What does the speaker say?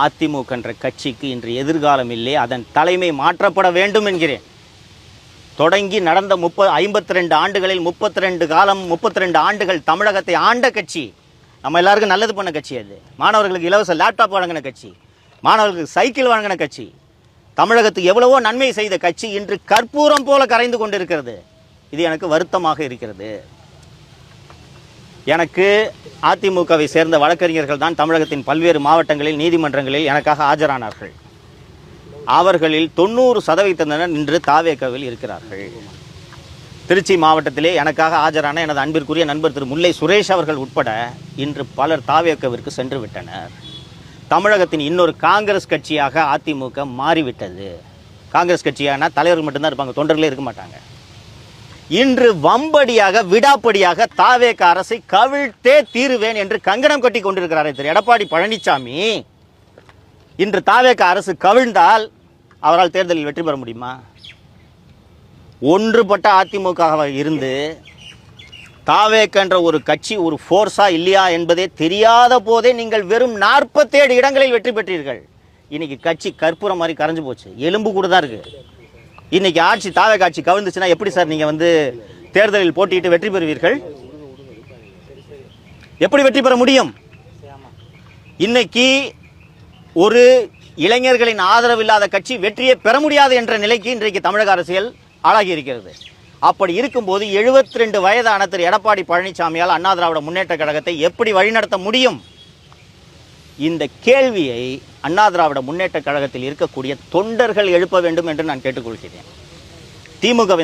அதிமுக என்ற கட்சிக்கு இன்று எதிர்காலம் இல்லை, அதன் தலைமை மாற்றப்பட வேண்டும் என்கிறேன். தொடங்கி நடந்த 52 ஆண்டுகளில் 32 ஆண்டுகள் தமிழகத்தை ஆண்ட கட்சி, நம்ம எல்லாருக்கும் நல்லது பண்ண கட்சி. அது மாணவர்களுக்கு இலவச லேப்டாப் வழங்கின கட்சி, மாணவர்களுக்கு சைக்கிள் வழங்கின கட்சி, தமிழகத்துக்கு எவ்வளவோ நன்மை செய்த கட்சி இன்று கற்பூரம் போல கரைந்து கொண்டிருக்கிறது. இது எனக்கு வருத்தமாக இருக்கிறது. எனக்கு அதிமுகவை சேர்ந்த வழக்கறிஞர்கள் தான் தமிழகத்தின் பல்வேறு மாவட்டங்களில் நீதிமன்றங்களில் எனக்காக ஆஜரானார்கள். அவர்களில் 90% இன்று தாவேகவில் இருக்கிறார்கள். திருச்சி மாவட்டத்திலே எனக்காக ஆஜரான எனது அன்பிற்குரிய நண்பர் திரு முல்லை சுரேஷ் அவர்கள் உட்பட இன்று பலர் தாவேகவிற்கு சென்று விட்டனர். தமிழகத்தின் இன்னொரு காங்கிரஸ் கட்சியாக அதிமுக மாறிவிட்டது. காங்கிரஸ் கட்சியான தலைவர்கள் மட்டும்தான் இருப்பாங்க, தொண்டர்களே இருக்க மாட்டாங்க. இன்று வம்படியாக விடாப்படியாக தாவேக அரசை கவிழ்த்தே தீருவேன் என்று கங்கணம் கட்டி கொண்டிருக்கிறார் திரு எடப்பாடி பழனிசாமி. இன்று தாவேக அரசு கவிழ்ந்தால் அவரால் தேர்தலில் வெற்றி பெற முடியுமா? ஒன்றுபட்ட அதிமுக இருந்து தாவேக என்ற ஒரு கட்சி ஒரு ஃபோர்ஸா இல்லையா என்பதே தெரியாத போதே நீங்கள் வெறும் 47 இடங்களில் வெற்றி பெற்றீர்கள். இன்னைக்கு கட்சி கற்பூரம் மாதிரி கரைஞ்சு போச்சு, எலும்பு கூட தான் இருக்கு. இன்னைக்கு ஆட்சி தாவேக ஆட்சி கவிழ்ந்துச்சுன்னா எப்படி சார் நீங்க தேர்தலில் போட்டியிட்டு வெற்றி பெறுவீர்கள்? எப்படி வெற்றி பெற முடியும்? இன்னைக்கு ஒரு இளைஞர்களின் ஆதரவு இல்லாத கட்சி வெற்றியை பெற முடியாது என்ற நிலைக்கு இன்றைக்கு தமிழக அரசியல் ஆளாகி இருக்கிறது. அப்படி இருக்கும்போது 72 வயதான திரு எடப்பாடி பழனிசாமியால் அண்ணா திராவிட முன்னேற்ற கழகத்தை எப்படி வழிநடத்த முடியும்? இந்த கேள்வியை அண்ணா திராவிட முன்னேற்ற கழகத்தில் இருக்கக்கூடிய தொண்டர்கள் எழுப்ப வேண்டும் என்று நான் கேட்டுக்கொள்கிறேன். திமுக